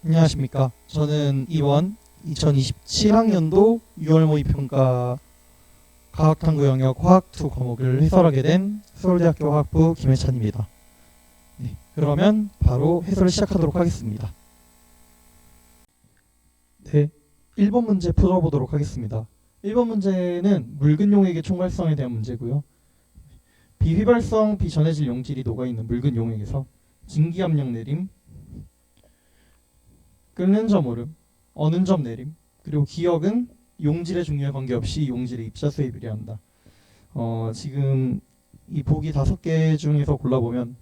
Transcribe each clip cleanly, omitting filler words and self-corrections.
안녕하십니까. 저는 이번 2027학년도 6월 모의평가 과학탐구 영역 화학2 과목을 해설하게 된 서울대학교 화학부 김해찬입니다. 네, 그러면 바로 해설을 시작하도록 하겠습니다. 네, 1번 문제 풀어보도록 하겠습니다. 1번 문제는 묽은 용액의 총괄성에 대한 문제고요. 비휘발성, 비전해질 용질이 녹아있는 묽은 용액에서 증기압력 내림, 끓는 점 오름, 어는 점 내림, 그리고 기억은 용질의 종류에 관계없이 용질의 입자수에 비례한다. 지금 이 보기 5개 중에서 골라보면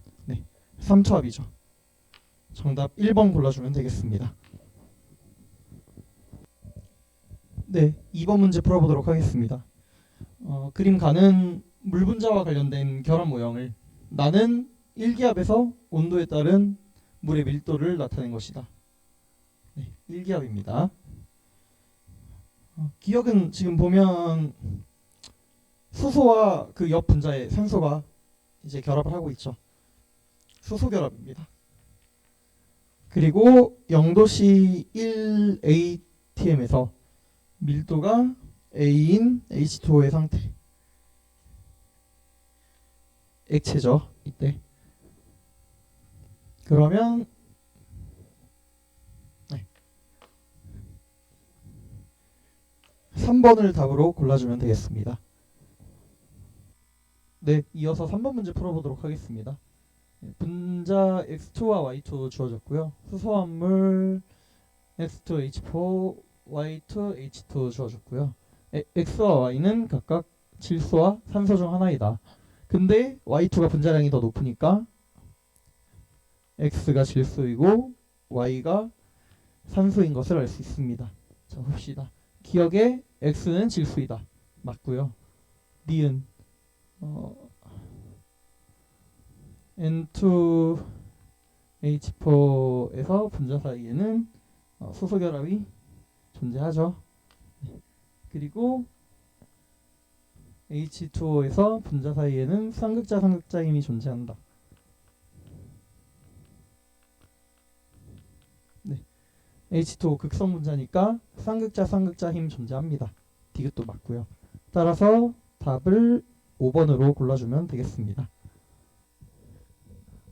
3초합이죠. 정답 1번 골라주면 되겠습니다. 네, 2번 문제 풀어보도록 하겠습니다. 그림 가는 물 분자와 관련된 결합 모형을 나는 1기압에서 온도에 따른 물의 밀도를 나타낸 것이다. 네, 1기압입니다. 기억은 지금 보면 수소와 그 옆 분자의 산소가 이제 결합을 하고 있죠. 수소 결합입니다. 그리고 0도씨 1atm에서 밀도가 A인 H2O의 상태. 액체죠, 이때. 그러면 3번을 답으로 골라주면 되겠습니다. 네, 이어서 3번 문제 풀어보도록 하겠습니다. 분자 X2와 Y2 주어졌고요. 수소합물 X2H4, Y2H2 주어졌고요. X와 Y는 각각 질소와 산소 중 하나이다. 근데 Y2가 분자량이 더 높으니까 X가 질소이고 Y가 산소인 것을 알 수 있습니다. 자, 봅시다. 기억에 X는 질소이다. 맞고요. 니은 N2H4에서 분자 사이에는 수소 결합이 존재하죠. 그리고 H2O에서 분자 사이에는 쌍극자 삼극자 힘이 존재한다. 네, H2O 극성 분자니까 쌍극자 쌍극자 힘 존재합니다. 디귿도 맞고요. 따라서 답을 5번으로 골라주면 되겠습니다.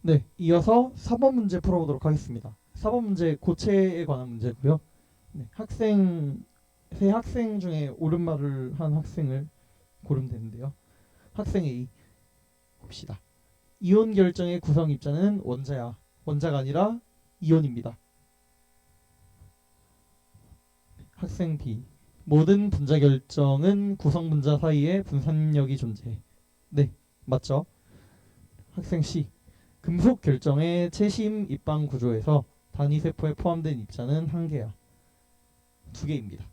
네, 이어서 4번 문제 풀어보도록 하겠습니다. 4번 문제 고체에 관한 문제고요. 네, 세 학생 중에 옳은 말을 한 학생을 고르면 되는데요. 학생 A 봅시다. 이온 결정의 구성 입자는 원자야. 원자가 아니라 이온입니다. 학생 B. 모든 분자 결정은 구성 분자 사이에 분산력이 존재해. 네, 맞죠? 학생 C. 금속 결정의 채심 입방 구조에서 단위 세포에 포함된 입자는 1개야. 2개입니다.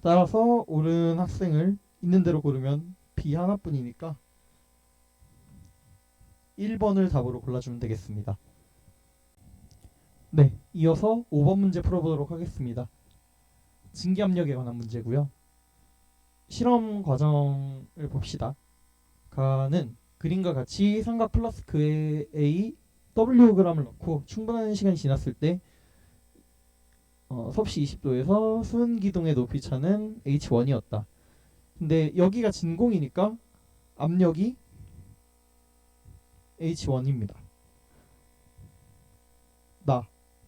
따라서 옳은 학생을 있는 대로 고르면 B 하나뿐이니까 1번을 답으로 골라주면 되겠습니다. 네, 이어서 5번 문제 풀어보도록 하겠습니다. 증기압력에 관한 문제고요. 실험 과정을 봅시다. 가는 그림과 같이 삼각 플라스크에 A Wg을 넣고 충분한 시간이 지났을 때 섭씨 20도에서 수은 기둥의 높이 차는 H1이었다. 근데 여기가 진공이니까 압력이 H1입니다.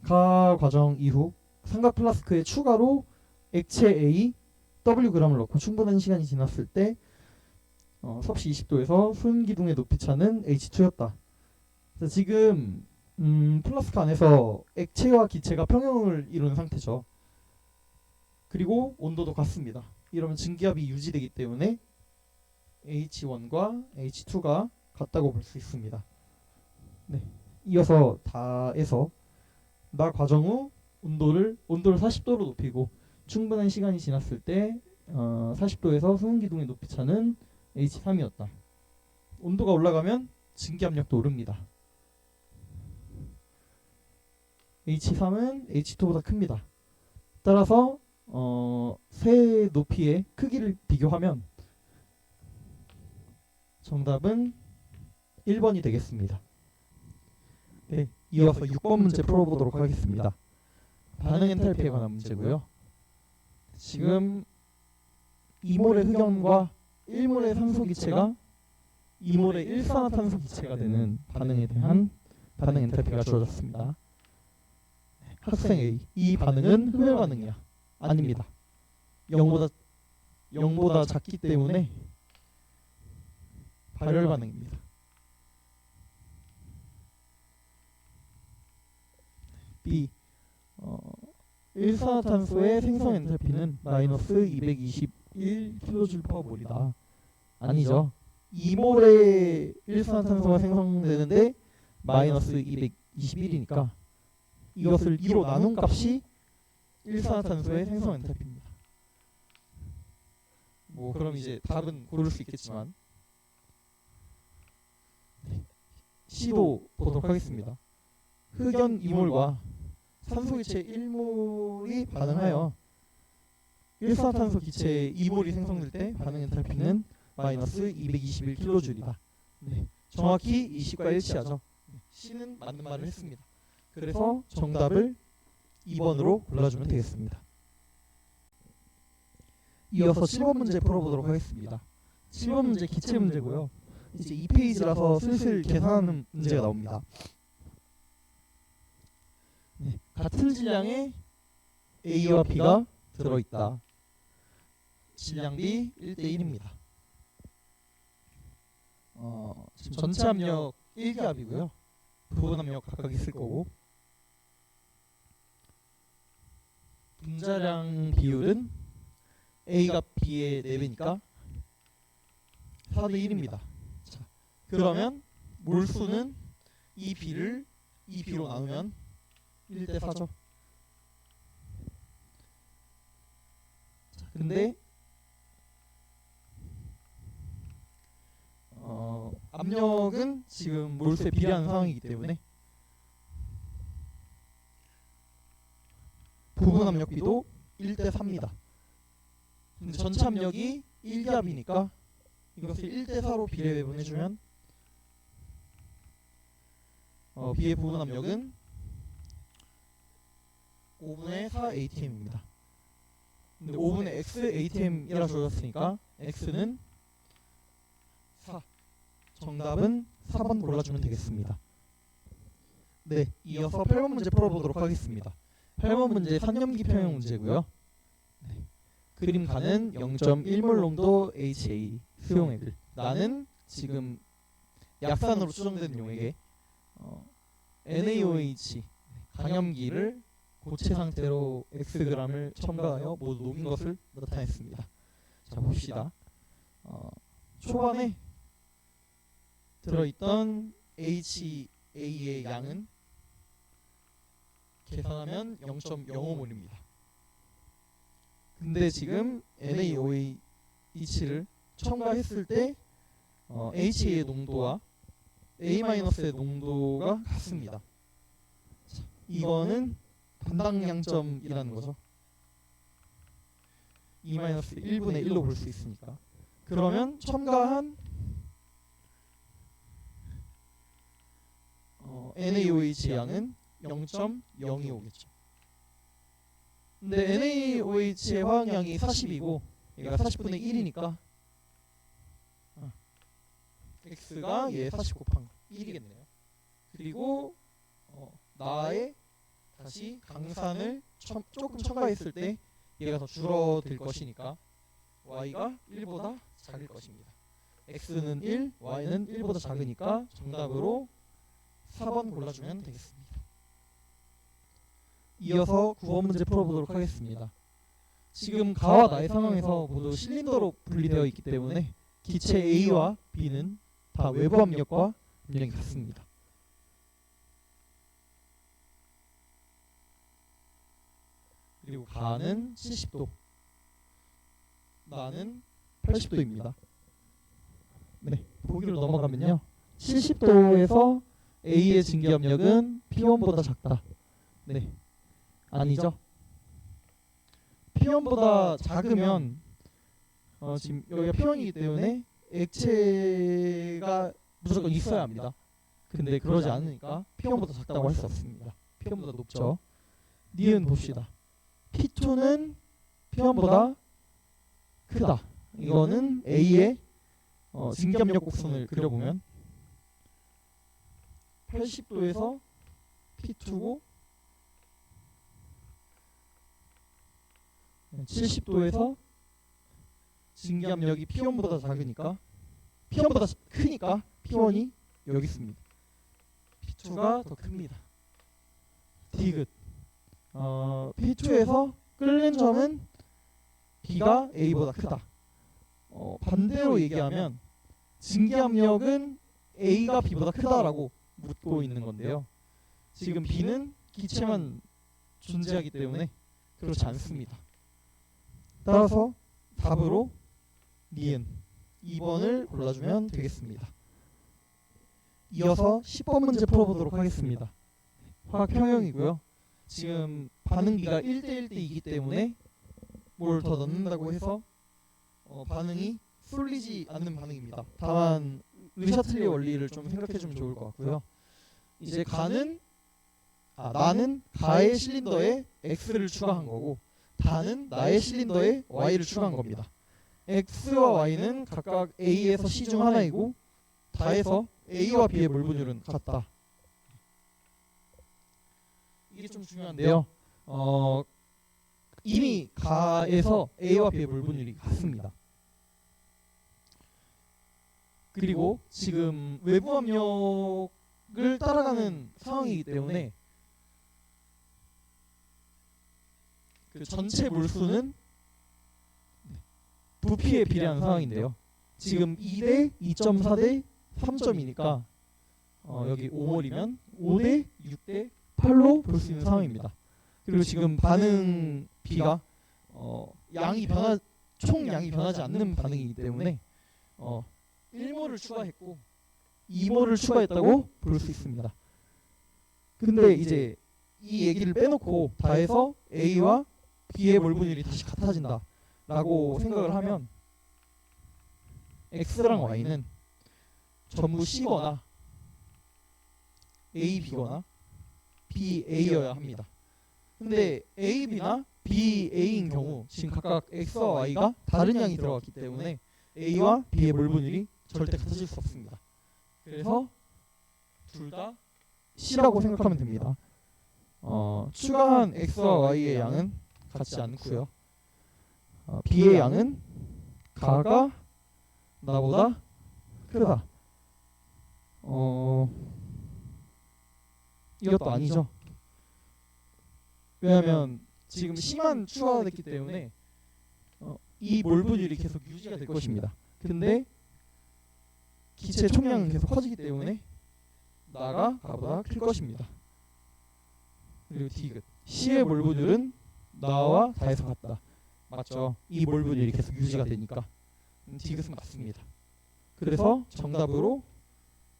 가 과정 이후 삼각 플라스크에 추가로 액체 A Wg을 넣고 충분한 시간이 지났을 때 섭씨 20도에서 수은 기둥의 높이 차는 H2였다. 지금 플라스크 안에서 액체와 기체가 평형을 이루는 상태죠. 그리고 온도도 같습니다. 이러면 증기압이 유지되기 때문에 H1과 H2가 같다고 볼 수 있습니다. 네, 이어서 다에서 나 과정 후 온도를 40도로 높이고 충분한 시간이 지났을 때 40도에서 수은 기둥의 높이 차는 H3이었다. 온도가 올라가면 증기압력도 오릅니다. H3은 H2보다 큽니다. 따라서 세 높이의 크기를 비교하면 정답은 1번이 되겠습니다. 네, 이어서 6번 문제 풀어보도록 하겠습니다. 반응 엔탈피에 관한 문제고요. 지금 2몰의 흑연과 1몰의 산소 기체가 2몰의 일산화탄소 기체가 되는 반응에 대한 반응 엔탈피가 주어졌습니다. 학생 A, 이 반응은 흡열 반응이야. 아닙니다. 0보다 작기 때문에 발열 반응입니다. B, 일산화탄소의 생성 엔탈피는 마이너스 221kJ/몰이다. 아니죠. 2몰의 일산화탄소가 생성되는데 마이너스 221이니까 이것을 2로 나눈 값이 일산화탄소의 생성 엔탈피입니다. 뭐 그럼 이제 답은 고를 수 있겠지만 C도 보도록 하겠습니다. 흑연 2몰과 산소 기체 1몰이 반응하여 일산화탄소 기체 2몰이 생성될 때 반응 엔탈피는 마이너스 221kJ이다. 네, 정확히 이 C과 일치하죠. C는 맞는 말을 했습니다. 그래서 정답을 2번으로 골라주면 되겠습니다. 이어서 7번 문제 풀어보도록 하겠습니다. 7번 문제 기체 문제고요. 이제 2페이지라서 슬슬 계산하는 문제가 나옵니다. 네, 같은 질량의 A와 B가 들어있다. 질량비 1대1입니다. 지금 전체 압력 1기압이고요. 부분 압력 각각 있을 거고 분자량 비율은 A가 B의 4배니까 4대1입니다. 자, 그러면 몰수는 이 B를 이 B로 나누면 1대4죠. 자, 근데 압력은 지금 몰수에 비례하는 상황이기 때문에 부분 압력비도 1대4입니다. 근데 전체 압력이 1기압이니까 이것을 1대4로 비례 배분해주면 B의 부분 압력은 5분의 4 ATM입니다. 근데 5분의 X ATM이라 주어졌으니까 X는 4. 정답은 4번 골라주면 되겠습니다. 네, 이어서 8번 문제 풀어보도록 하겠습니다. 8번 문제 산염기 평형 문제고요. 네, 그림 가는 0.1몰 농도 HA 수용액을 나는 지금 약산으로 추정되는 용액에 NaOH 강염기를 고체 상태로 Xg을 첨가하여 모두 녹인 것을 나타냈습니다. 자, 봅시다. 초반에 들어있던 HA의 양은 계산하면 0.05몰입니다. 근데 지금 NaOH를 첨가했을 때 HA의 농도와 A-의 농도가 같습니다. 자, 이거는 반당량점이라는 거죠. 2-1분의 1로 볼 수 있으니까. 그러면 첨가한 NaOH 양은 0.025겠죠. 근데 NaOH의 화학량이 40이고 얘가 40분의 1이니까 X가 얘 40 곱한 1이겠네요. 그리고 나에 다시 강산을 조금 첨가했을 때 얘가 더 줄어들 것이니까 Y가 1보다 작을 것입니다. X는 1, Y는 1보다 작으니까 정답으로 4번 골라주면 되겠습니다. 이어서 9번 문제 풀어보도록 하겠습니다. 지금 가와 나의 상황에서 모두 실린더로 분리되어 있기 때문에 기체 A와 B는 다 외부 압력과 압력이 같습니다. 그리고 가는 70도, 나는 80도입니다. 네, 보기로 넘어가면요. 70도에서 A의 증기압력은 P1보다 작다. 네, 아니죠. P1보다 작으면 지금 여기가 P1이기 때문에 액체가 무조건 있어야 합니다. 근데 그러지 않으니까 P1보다 작다고 할 수 없습니다. P1보다 높죠. 니은 봅시다. P2는 P1보다 크다. 이거는 A의 진기압력 곡선을 그려보면 80도에서 P2고 70도에서 진기압력이 P1보다 작으니까 P1보다 크니까 P1이 여기 있습니다. P2가 더 큽니다. 디귿. P2에서 끓는 점은 B가 A보다 크다. 반대로 얘기하면 진기압력은 A가 B보다 크다라고 묻고 있는 건데요. 지금 B는 기체만 존재하기 때문에 그렇지 않습니다. 따라서 답으로 니은 2번을 골라주면 되겠습니다. 이어서 10번 문제 풀어보도록 하겠습니다. 화학 평형이고요. 지금 반응비가 1대1대2이기 때문에 뭘 더 넣는다고 해서 반응이 쏠리지 않는 반응입니다. 다만 르샤틀리 원리를 좀 생각해주면 좋을 것 같고요. 이제 나는 가의 실린더에 X를 추가한 거고 다는 나의 실린더에 Y를 추가한 겁니다. X와 Y는 각각 A에서 C 중 하나이고 다에서 A와 B의 몰 분율은 같다. 이게 좀 중요한데요. 이미 가에서 A와 B의 몰 분율이 같습니다. 그리고 지금 외부 압력을 따라가는 상황이기 때문에 그 전체 몰수는 부피에 비례하는 상황인데요. 지금 2대 2.4 대 3.2니까 여기 5몰이면 5대 6대 8로 볼 수 있는 상황입니다. 그리고 지금 반응 B가 총 양이 변하지 않는 반응이기 때문에 1몰을 추가했고 2몰을 추가했다고 볼 수 있습니다. 근데 이제 이 얘기를 빼놓고 다해서 A와 B의 몰 분율이 다시 같아진다 라고 생각을 하면 X랑 Y는 전부 C거나 A, B거나 B, A여야 합니다. 근데 A, B나 B, A인 경우 지금 각각 X와 Y가 다른 양이 들어갔기 때문에 A와 B의 몰 분율이 절대 같아질 수 없습니다. 그래서 둘 다 C라고 생각하면 됩니다. 추가한 X와 Y의 양은 같지 않고요. B의 양은 가가 나보다 크다. 이것도 아니죠. 왜냐하면 지금 C만 추가됐기 때문에 이 몰 분율이 계속 유지가 될 것입니다. 근데 기체 총량은 계속 커지기 때문에 나가 가보다 클 것입니다. 그리고 디귿. C의 몰 분율은 나와 다에서 같다. 맞죠? 이 몰 분율이 계속 유지가 되니까 디귿은 맞습니다. 그래서 정답으로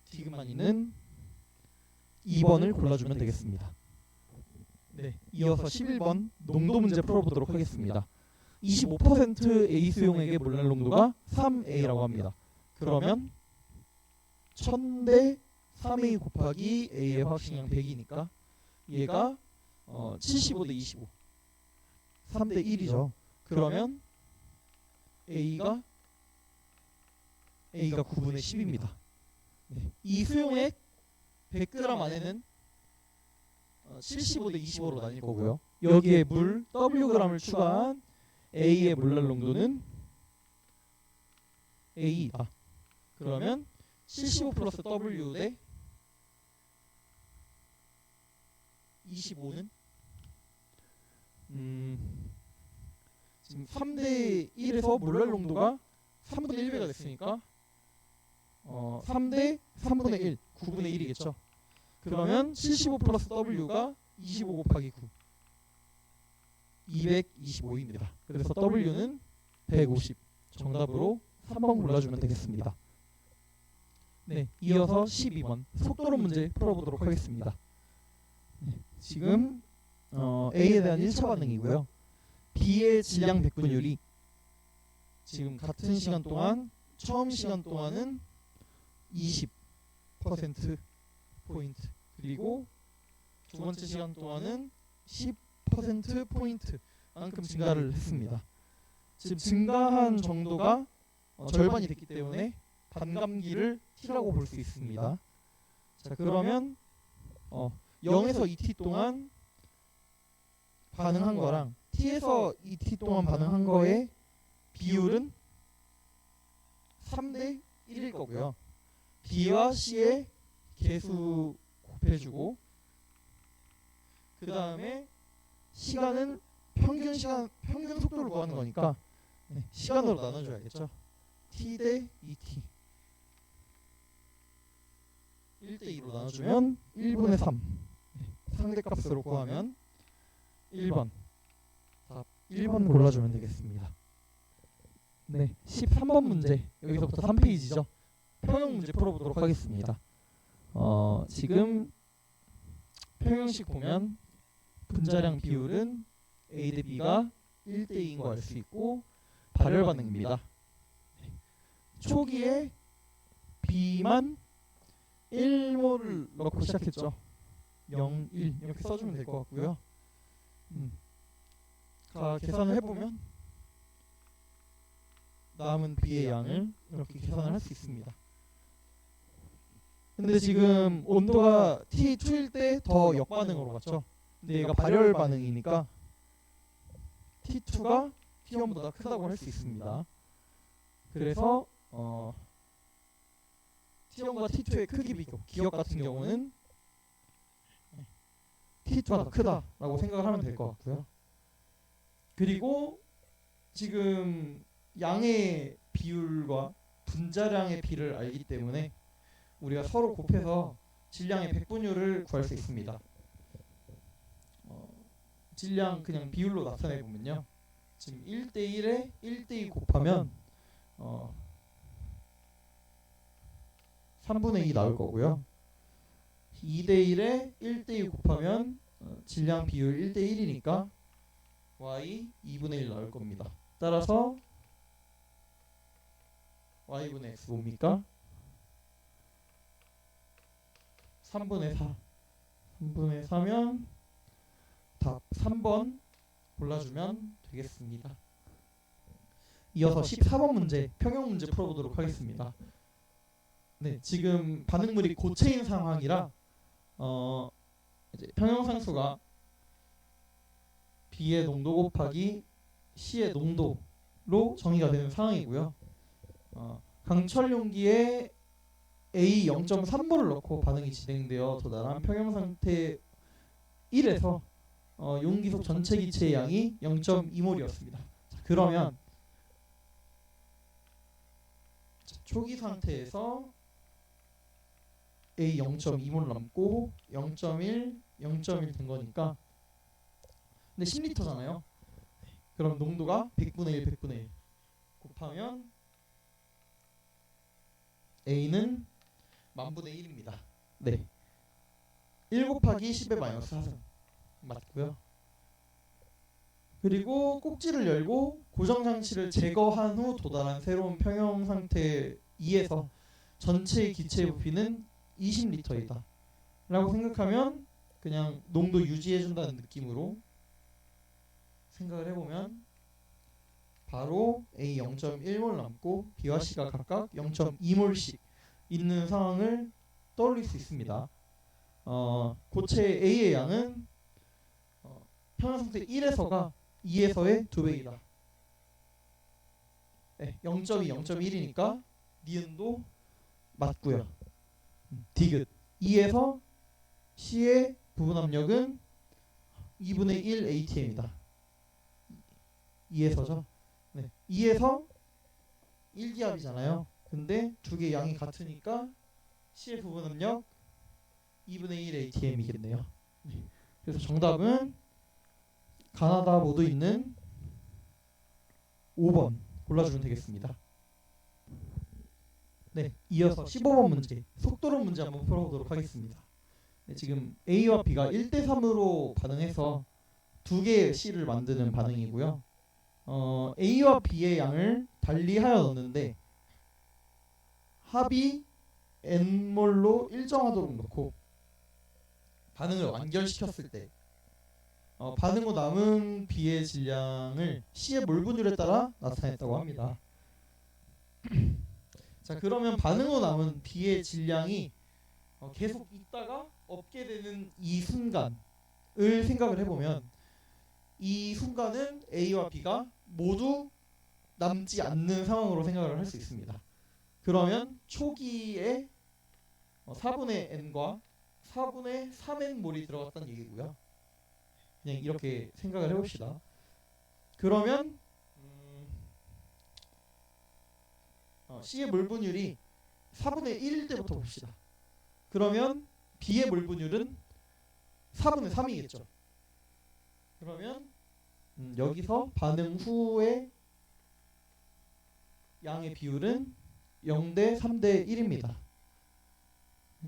디귿만 있는 2번을 골라주면 되겠습니다. 네, 이어서 11번 농도 문제 풀어보도록 하겠습니다. 25% A 수용액의 몰랄 농도가 3A라고 합니다. 그러면 1000대 3A 곱하기 A의 화학식량 100이니까 얘가 75대 25 3대 1이죠. 그러면 A가 9분의 10입니다. 네. 이 수용액 100g 안에는 75대 25로 나뉠 거고요. 여기에 물 Wg을 추가한 A의 몰랄 농도는 A다. 그러면 75 플러스 W 대 25는 지금 3대 1에서 몰랄 농도가 3분의 1배가 됐으니까 3대 3분의 1, 9분의 1이겠죠. 그러면 75 플러스 W가 25 곱하기 9 225입니다. 그래서 W는 150. 정답으로 3번 골라주면 되겠습니다. 네, 이어서 12번 속도론 문제 풀어보도록 하겠습니다. 네, 지금 A에 대한 1차 반응이고요. B의 질량 백분율이 지금 같은 시간 동안 처음 시간 동안은 20% 포인트, 그리고 두 번째 시간 동안은 10% 포인트만큼 증가를 했습니다. 지금 증가한 정도가 절반이 됐기 때문에 반감기를 T라고 볼 수 있습니다. 자, 그러면 0에서 2T 동안 반응한 거랑 T에서 2T 동안 반응한 거의 비율은 3대 1일 거고요. B와 C의 개수 곱해주고, 그 다음에 시간은 평균 속도를 구하는 거니까 시간으로 나눠줘야겠죠. T 대 2T 1대 2로 나눠주면 1분의 3. 상대값으로 구하면 1번. 답 1번 골라주면 되겠습니다. 네, 13번 문제. 여기서부터 3페이지죠. 평형 문제 풀어보도록 하겠습니다. 지금 평형식 보면 분자량 비율은 A 대 B가 1대 2인 거 알 수 있고, 발열 반응입니다. 초기에 B만 1몰을 넣고 시작했죠. 0, 1 이렇게 써주면 될 것 같고요. 계산을 해보면 남은 B의 양을 이렇게 계산을 할 수 있습니다. 근데 지금 온도가 T2일 때 더 역반응으로 갔죠. 근데 얘가 발열 반응이니까 T2가 T1보다 크다고 할 수 있습니다. 그래서 T1과 T2의 크기 비교, 기억 같은 경우는 T2가 더 크다라고 생각을 하면 될 것 같고요. 그리고 지금 양의 비율과 분자량의 비를 알기 때문에 우리가 서로 곱해서 질량의 백분율을 구할 수 있습니다. 질량 그냥 비율로 나타내 보면요, 지금 1대 1에 1대 2 곱하면 3분의 2 나올 거고요. 2대 1에 1대 2 곱하면 질량 비율 1대 1이니까 y 2분의 1 나올 겁니다. 따라서 y분의 x 뭡니까? 3분의 4. 3분의 4면 답 3번 골라주면 되겠습니다. 이어서 14번 문제, 평형 문제 풀어보도록 하겠습니다. 네, 지금 반응물이 고체인 상황이라 이제 평형상수가 B의 농도 곱하기 C의 농도로 정의가 되는 상황이고요. 강철 용기에 A 0.3몰을 넣고 반응이 진행되어 도달한 평형상태 1에서 용기 속 전체 기체의 양이 0.2몰이었습니다. 그러면 초기 상태에서 A 0.2몰 남고 0.1, 0.1 된 거니까, 근데 10리터잖아요. 그럼 농도가 100분의 1, 100분의 1 곱하면 A는 10,000분의 1입니다. 네, 1 곱하기 10의 마이너스 4승 맞고요. 그리고 꼭지를 열고 고정장치를 제거한 후 도달한 새로운 평형 상태 2에서 전체의 기체의 부피는 20리터이다 라고 생각하면 그냥 농도 유지해준다는 느낌으로 생각을 해보면 바로 A 0.1몰 남고 B와 C가 각각 0.2몰씩 있는 상황을 떠올릴 수 있습니다. 고체 A의 양은 평형상태 1에서가 2에서의 2배이다. 네, 0.2, 0.1이니까 니은도 맞고요. 디귿. 2에서 C의 부분 압력은 2분의 1 ATM이다. 2에서죠. 네, 2에서 1기압이잖아요. 근데 두 개의 양이 같으니까 C의 부분 압력 2분의 1 ATM이겠네요. 네. 그래서 정답은 가나다 모두 있는 5번 골라주면 되겠습니다. 네, 이어서 15번 문제, 속도론 문제 한번 풀어보도록 하겠습니다. 네, 지금 A와 B가 1대 3으로 반응해서 두 개의 C를 만드는 반응이고요. A와 B의 양을 달리하여 넣는데 합이 N몰로 일정하도록 넣고 반응을 완결시켰을 때 반응 후 남은 B의 질량을 C의 몰 분율에 따라 나타냈다고 합니다. 자, 그러면 반응 후 남은 B의 질량이 계속 있다가 없게 되는 이 순간을 생각을 해보면 이 순간은 A와 B가 모두 남지 않는 상황으로 생각을 할 수 있습니다. 그러면 초기에 4분의 n과 4분의 3n 몰이 들어갔다는 얘기고요. 그냥 이렇게 생각을 해봅시다. 그러면 C의 몰 분율이 4분의 1일 때부터 봅시다. 그러면 B의 몰 분율은 4분의 3이겠죠. 그러면 여기서 반응 후의 양의 비율은 0대 3대 1입니다.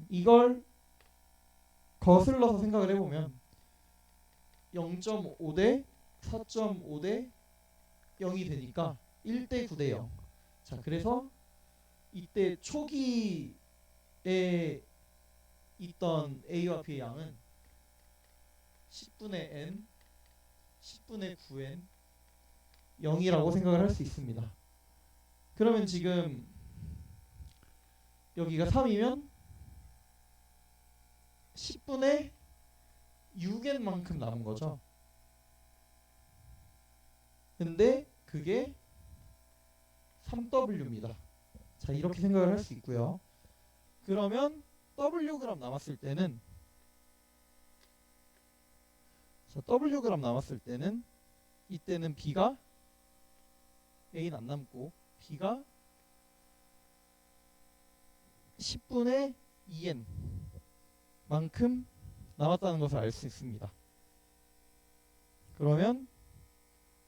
이걸 거슬러서 생각을 해보면 0.5대 4.5대 0이 되니까 1대 9대 0. 자, 그래서 이때 초기에 있던 A와 B의 양은 10분의 n, 10분의 9n, 0이라고 생각을 할 수 있습니다. 그러면 지금 여기가 3이면 10분의 6n만큼 남은 거죠. 근데 그게 3W입니다. 자, 이렇게 생각을 할 수 있고요. 그러면 Wg 남았을 때는 Wg 남았을 때는 이때는 B가 A는 안 남고 B가 10분의 2n 만큼 남았다는 것을 알 수 있습니다. 그러면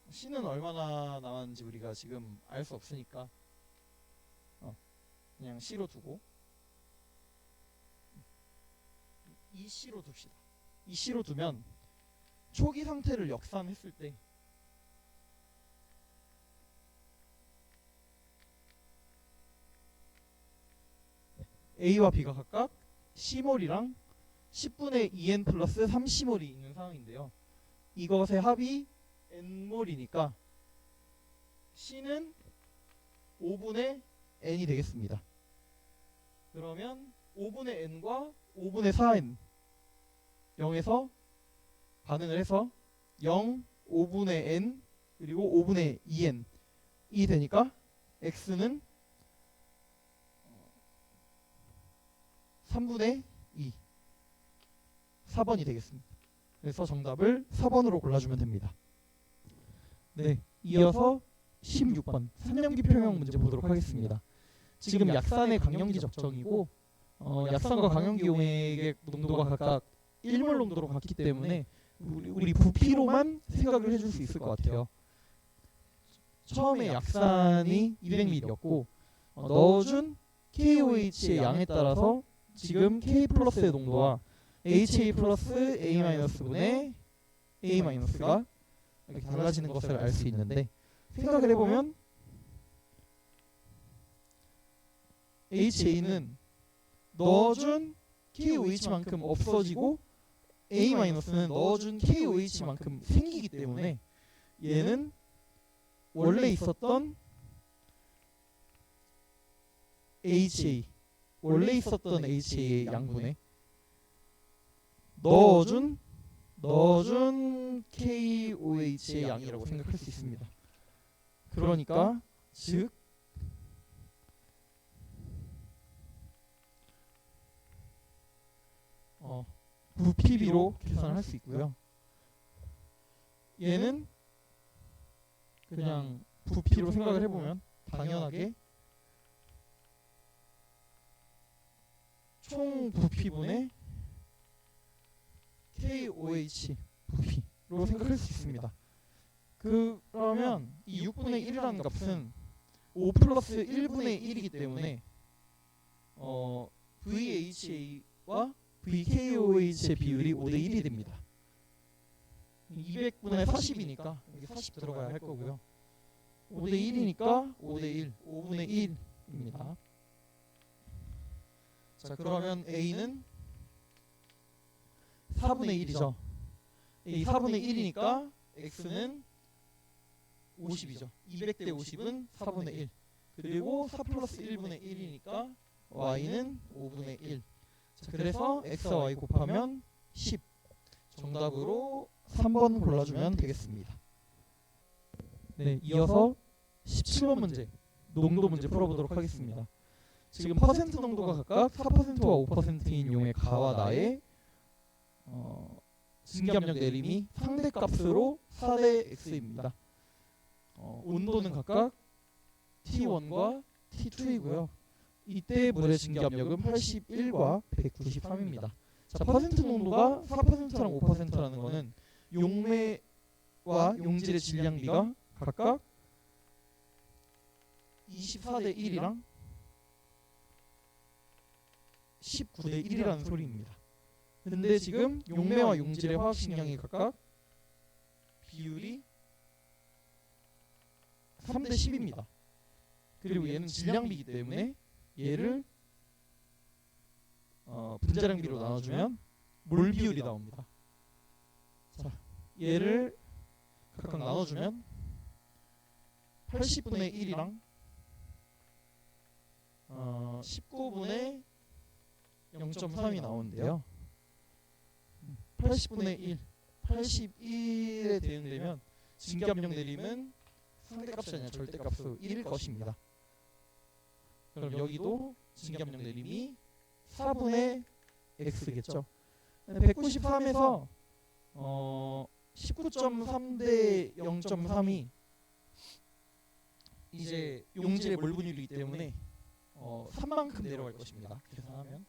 C는 얼마나 남았는지 우리가 지금 알 수 없으니까 그냥 C로 두고 이 C로 둡시다. 이 C로 두면 초기 상태를 역산했을 때 A와 B가 각각 C몰이랑 10분의 2n 플러스 3C몰이 있는 상황인데요. 이것의 합이 n몰이니까 C는 5분의 n이 되겠습니다. 그러면 5분의 n과 5분의 4n 0에서 반응을 해서 0, 5분의 n 그리고 5분의 2n이 되니까 x는 3분의 2 4번이 되겠습니다. 그래서 정답을 4번으로 골라주면 됩니다. 네, 이어서 16번 삼염기 평형 문제 보도록 하겠습니다. 지금 약산의 강염기 적정이고 약산과 강염기 용액의 농도가 각각 1몰 농도로 같기 때문에 우리 부피로만 생각을 해줄 수 있을 것 같아요. 처음에 약산이 200ml였고 넣어준 KOH의 양에 따라서 지금 K 플러스의 농도와 HA 플러스 A 마이너스분의 A 마이너스가 이렇게 달라지는 것을 알 수 있는데 생각을 해보면 HA는 넣어준 KOH만큼 없어지고 A 마이너스는 넣어준 KOH만큼 생기기 때문에 얘는 원래 있었던 HA 원래 있었던 HA의 양분에 넣어준 KOH의 양이라고 생각할 수 있습니다. 그러니까 즉 부피비로 계산을 할 수 있고요. 얘는 그냥 부피로 생각을 해보면 당연하게 총 부피분의 KOH 부피로 생각할 수 있습니다. 그러면 이 6분의 1이라는 값은 5 플러스 1분의 1이기 때문에 VHA와 VKOH의 비율이 5대 1이 됩니다. 200분의 40이니까 여기 40 들어가야 할 거고요. 5대 1이니까 5대 1, 5분의 1입니다. 자, 그러면 A는 4분의 1이죠. A 4분의 1이니까 x는 50이죠. 200 대 50은 4분의 1. 그리고 4 플러스 1분의 1이니까 y는 5분의 1. 자, 그래서 x와 y 곱하면 10. 정답으로 3번 골라주면 되겠습니다. 네, 이어서 17번 문제, 농도 문제 풀어보도록 하겠습니다. 지금 퍼센트 농도가 각각 4%와 5%인 용의 가와 나의 증기압력 내림이 상대값으로 4대 x입니다. 온도는 각각 T1과 T2이고요. 이때 물의 증기압력은 81과 193입니다. 자, 퍼센트 농도가 4%랑 5%라는 거는 용매와 용질의 질량비가 각각 24대 1이랑 19대 1이라는 소리입니다. 근데 지금 용매와 용질의 화학식량이 각각 비율이 3대 10입니다. 그리고 얘는 질량비이기 때문에 얘를 분자량비로 나눠주면 몰 비율이 나옵니다. 자, 얘를 각각 나눠주면 80분의 1이랑 19분의 0.3이 나오는데요. 80분의 1, 81에 대응되면 증기압력 내림은 상대값이 아니라 절대값으로 1일 것입니다. 그럼 여기도 증기압력 내림이 4분의 x겠죠. 193에서 19.3 대 0.3이 이제 용질의 몰 분율이기 때문에 3만큼 내려갈 것입니다. 계산하면.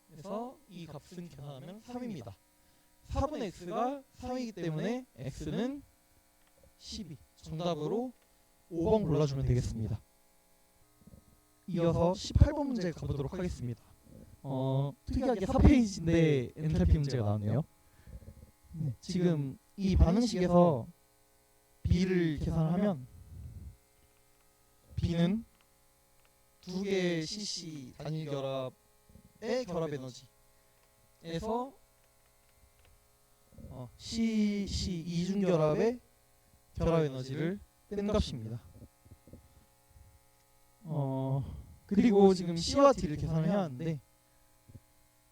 그래서 이 값은 계산하면 3입니다. 4분의 x가 3이기 때문에 x는 12. 정답으로 5번 골라주면 되겠습니다. 이어서 18번 문제 가보도록 하겠습니다. 특이하게 4페이지인데 엔탈피 문제가 나오네요. 지금 이 반응식에서 B를 계산하면 B는 두 개의 CC 단일 결합의 결합 에너지에서 CC 이중 결합의 결합 에너지를 뺀 값입니다. 그리고 지금 C와 D를 계산을 해야 하는데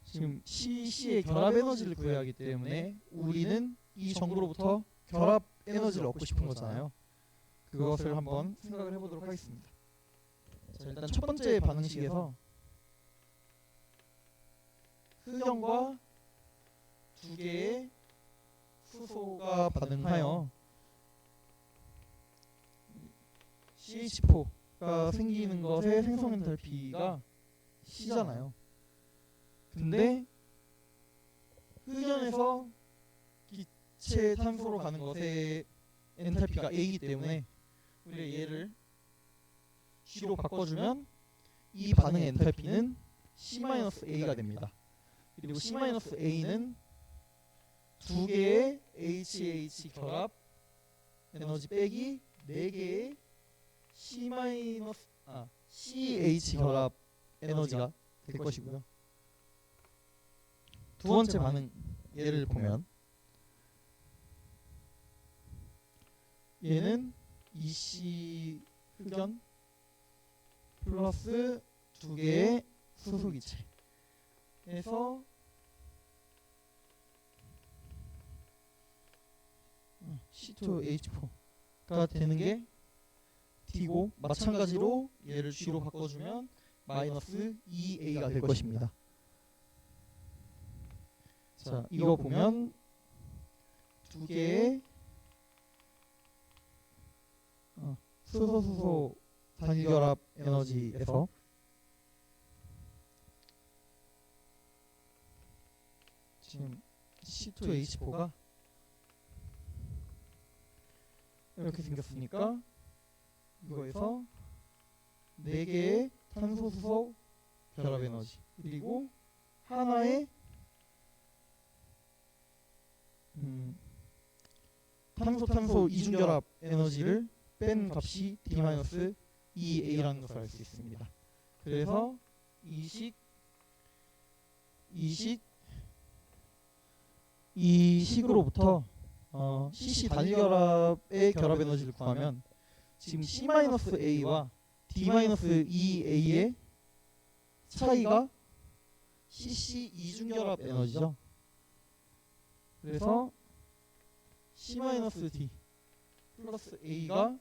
지금 CC의 결합 에너지를 구해야 하기 때문에 우리는 이 정보로부터 결합 에너지를 얻고 싶은 거잖아요. 그것을 한번 생각을 해보도록 하겠습니다. 자, 일단 첫 번째 반응식에서 흑연과 두 개의 수소가 반응하여 CH4가 생기는 것의 생성 엔탈피가 C잖아요. 근데 흑연에서 기체 탄소로 가는 것의 엔탈피가 A이기 때문에 우리가 얘를 G로 바꿔주면 이 반응의 엔탈피는 C-A가 됩니다. 그리고 C-A는 두 개의 HH 결합 에너지 빼기 4개의 CH 결합 에너지가 될 것이고요. 두 번째 반응 예를 보면 얘는 EC 흑연 플러스 두 개의 수소기체에서 C2H4가 되는 게 D고 마찬가지로 얘를 G로 바꿔주면 마이너스 2A가 될 것입니다. 자, 이거 보면 두 개의 수소 단일결합 에너지에서 지금 C2H4가 이렇게 생겼으니까 이거에서 4개의 탄소수소 결합 에너지 그리고 하나의 탄소 이중결합 에너지를 뺀 값이 D-2A라는 것을 알 수 있습니다. 그래서 이식 이 식으로부터 CC 단일 결합의 결합 에너지를 구하면 지금 C-A와 D-2A의 차이가 CC 이중결합 에너지죠. 그래서 C-D 플러스 A가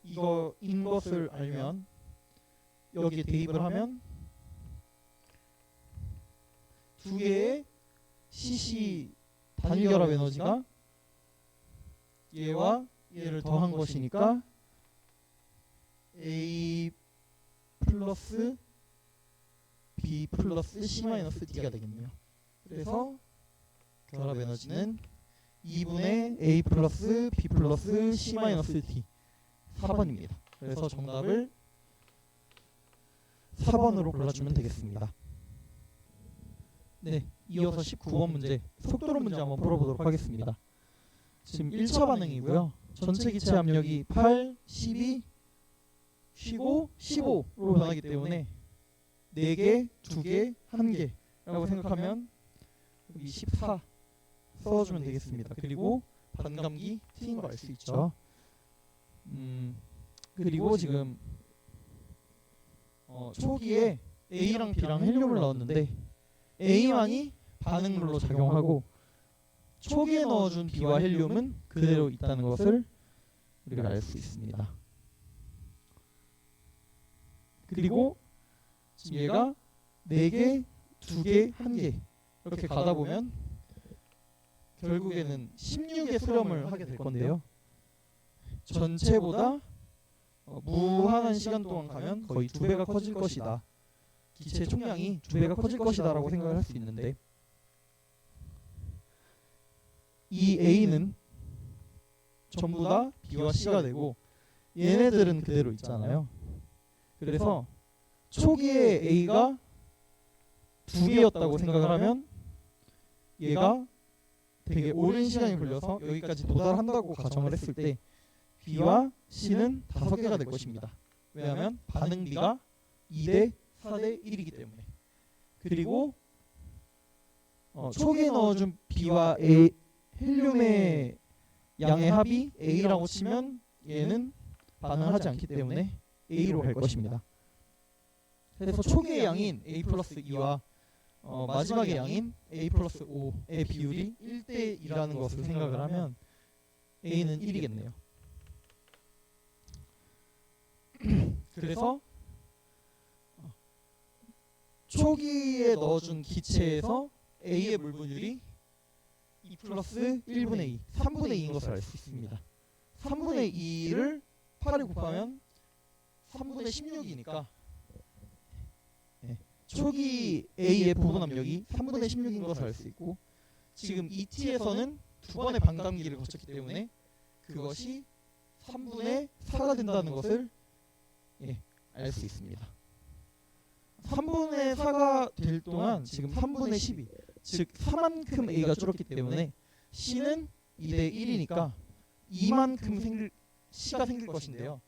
이거인 것을 알면 여기에 대입을 하면 두 개의 CC 단일 결합 에너지가 얘와 얘를 더한 것이니까 A 플러스 B 플러스 C-D가 되겠네요. 그래서 결합 에너지는 2분의 A 플러스 B 플러스 C-D 4번입니다. 그래서 정답을 4번으로 골라주면 되겠습니다. 네, 이어서 19번 문제 속도론 문제 한번 풀어보도록 하겠습니다. 지금 1차 반응이고요. 전체 기체 압력이 8, 12, 쉬고 15로 변하기 때문에 4개, 2개, 1개라고 생각하면 여기 14 써주면 되겠습니다. 그리고 반감기 T인 거 알 수 있죠. 그리고 지금 초기에 A랑 B랑 헬륨을 넣었는데 A만이 반응물로 작용하고 초기에 넣어준 B와 헬륨은 그대로 있다는 것을 우리가 알 수 있습니다. 그리고 지금 얘가 4개, 2개, 1개 이렇게 가다 보면 결국에는 16의 수렴을 하게 될 건데요. 전체보다 무한한 시간 동안 가면 거의 2배가 커질 것이다. 기체 총량이 2배가 커질 것이다 라고 생각을 할 수 있는데 이 A는 전부 다 B와 C가 되고 얘네들은 그대로 있잖아요. 그래서 초기에 A가 2개였다고 생각을 하면 얘가 되게 오랜 시간이 걸려서 여기까지 도달한다고 가정을 했을 때 B와 C는 5개가 될 것입니다. 왜냐하면 반응비가 2대 4대 1이기 때문에. 그리고 초기에 넣어준 B와 헬륨의 양의 합이 A라고 치면 얘는 반응을 하지 않기 때문에 A로 갈 것입니다. 그래서 초기의 양인 A 플러스 2와 마지막의 양인 A 플러스 5의 비율이 1대 2라는 것을 생각을 하면 A는 1이겠네요. 그래서 초기에 넣어준 기체에서 A의 물분율이 2 플러스 1분의 2, 3분의 2인 것을 알 수 있습니다. 3분의 2를 8에 곱하면 3분의 16이니까 초기 A의 부분 압력이 3분의 16인 것을 알 수 있고 지금 ET에서는 2번의 반감기를 거쳤기 때문에 그것이 3분의 4가 된다는 것을 알 수 있습니다. 3분의 4가 될 동안 지금 3분의 12, 즉 4만큼 A가 줄었기 때문에 C는 2대 1이니까 2만큼 C가 생길 것인데요.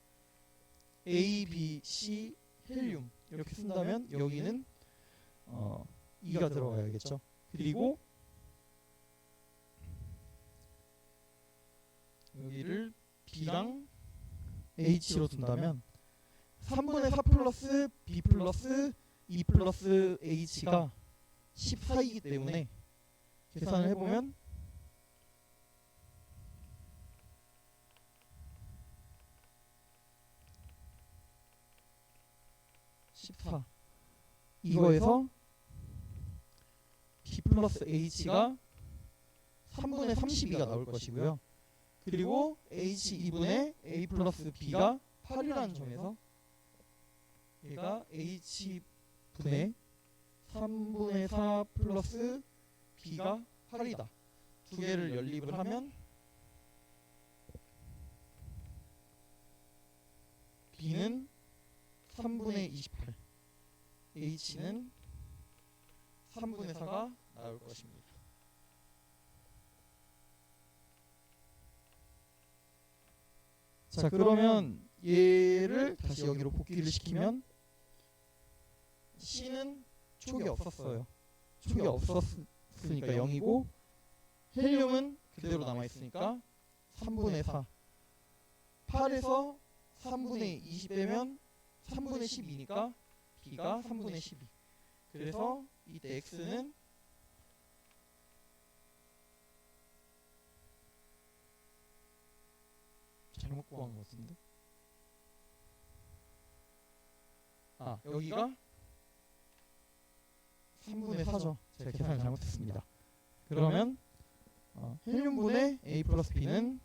A, B, C, 헬륨 이렇게 쓴다면 여기는 2가 들어가야겠죠. 그리고 여기를 B랑 H로 둔다면 3분의 4 플러스 B 플러스 2 플러스 H가 14이기 때문에 계산을 해보면 14 이거에서 B 플러스 H가 3분의 32가 나올 것이고요. 그리고 H2분의 A 플러스 B가 8이라는 점에서 얘가 H분의 3분의 4 플러스 B가 8이다. 두 개를 연립을 하면 B는 3분의 28, H는 3분의 4가 나올 것입니다. 자, 그러면 얘를 다시 여기로 복귀를 시키면 C는 촉이 없었어요. 촉이 없었으니까 0이고 헬륨은 그대로 남아있으니까 3분의 4. 8에서 3분의 20 빼면 3분의 12니까 B가 3분의 12. 그래서 이때 X는 잘못 구한 것 같은데. 여기가 3분의 4죠. 제가 계산을 잘못했습니다. 그러면 헬륨분의 A 플러스 B는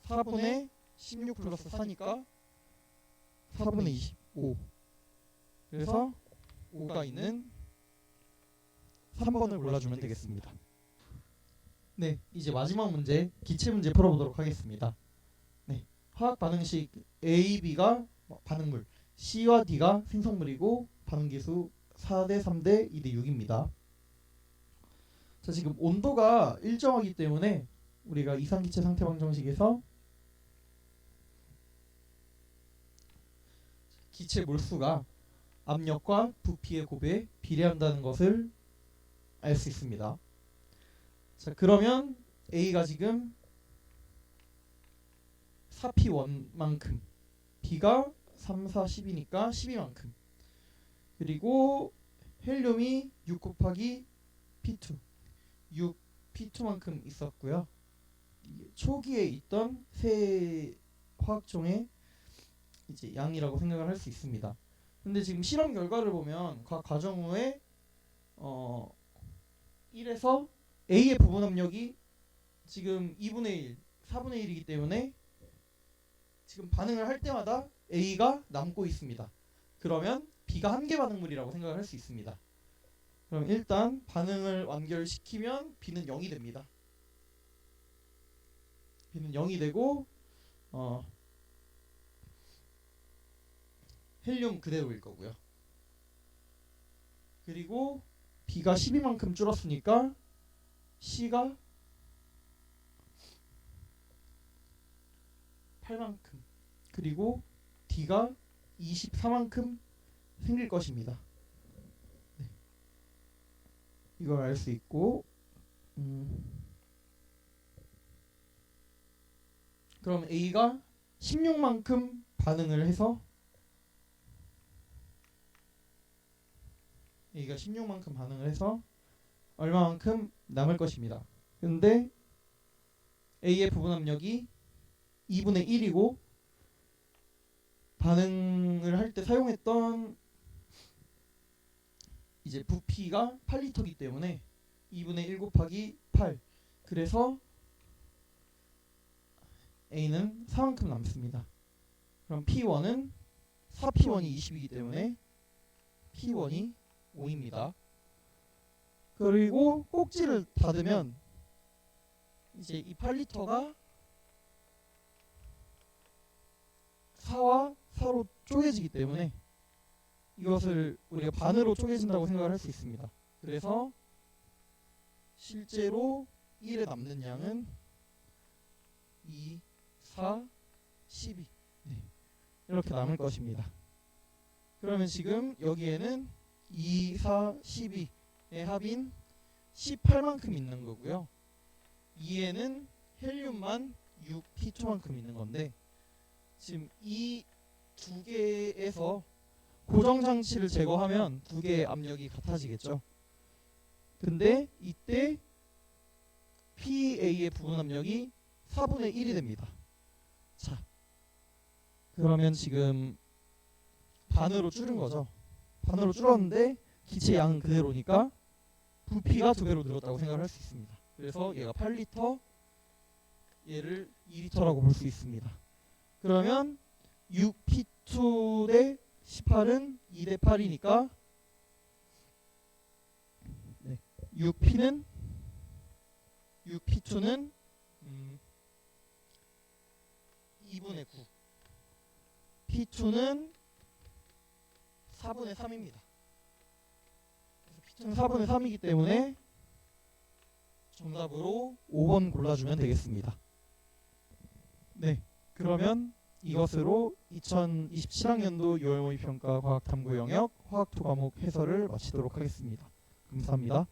4분의 16 플러스 4니까 4분의 25. 그래서 5가 있는 3번을 골라주면 되겠습니다. 네, 이제 마지막 문제, 기체 문제 풀어보도록 하겠습니다. 네, 화학 반응식 A, B가 반응물, C와 D가 생성물이고 반응기수 4대 3대 2대 6입니다. 자, 지금 온도가 일정하기 때문에 우리가 이상기체 상태 방정식에서 기체 몰수가 압력과 부피의 곱에 비례한다는 것을 알 수 있습니다. 자, 그러면 A가 지금 4P1만큼, B가 3, 4, 10이니까 12만큼, 그리고 헬륨이 6 곱하기 P2, 6P2만큼 있었고요. 초기에 있던 세 화학종의 이제 양이라고 생각을 할 수 있습니다. 근데 지금 실험 결과를 보면 각 과정 후에 1에서 A의 부분 압력이 지금 2분의 1, 4분의 1이기 때문에 지금 반응을 할 때마다 A가 남고 있습니다. 그러면 B가 한계 반응물이라고 생각을 할 수 있습니다. 그럼 일단 반응을 완결시키면 B는 0이 됩니다. B는 0이 되고 헬륨 그대로일 거고요. 그리고 B가 12만큼 줄었으니까 C가 8만큼, 그리고 D가 24만큼 생길 것입니다. 네. 이걸 알 수 있고, 그럼 A가 16만큼 반응을 해서 얼마만큼 남을 것입니다. 근데 A의 부분 압력이 2분의 1이고 반응을 할 때 사용했던 이제 부피가 8리터이기 때문에 2분의 1 곱하기 8, 그래서 A는 4만큼 남습니다. 그럼 P1은 4P1이 20이기 때문에 P1이 5입니다. 그리고 꼭지를 닫으면 이제 이 8리터가 4와 4로 쪼개지기 때문에 이것을 우리가 반으로 쪼개진다고 생각을 할 수 있습니다. 그래서 실제로 1에 남는 양은 2, 4, 12 이렇게 남을 것입니다. 그러면 지금 여기에는 2, 4, 12의 합인 18만큼 있는 거고요. 2에는 헬륨만 6P2만큼 있는 건데, 지금 이 두 개에서 고정장치를 제거하면 두 개의 압력이 같아지겠죠. 근데 이때 PA의 부분 압력이 4분의 1이 됩니다. 자, 그러면 지금 반으로 줄은 거죠. 반으로 줄었는데 기체 양은 그대로니까 부피가 2배로 늘었다고 생각을 할 수 있습니다. 그래서 얘가 8리터, 얘를 2리터라고 볼 수 있습니다. 그러면 6P2 대 18은 2 대 8이니까 6P2는 2분의 9, P2는 4분의 3입니다. P는 4분의 3이기 때문에 정답으로 5번 골라주면 되겠습니다. 네, 그러면 이것으로 2027학년도 6월 모의평가 과학탐구 영역 화학 2 과목 해설을 마치도록 하겠습니다. 감사합니다.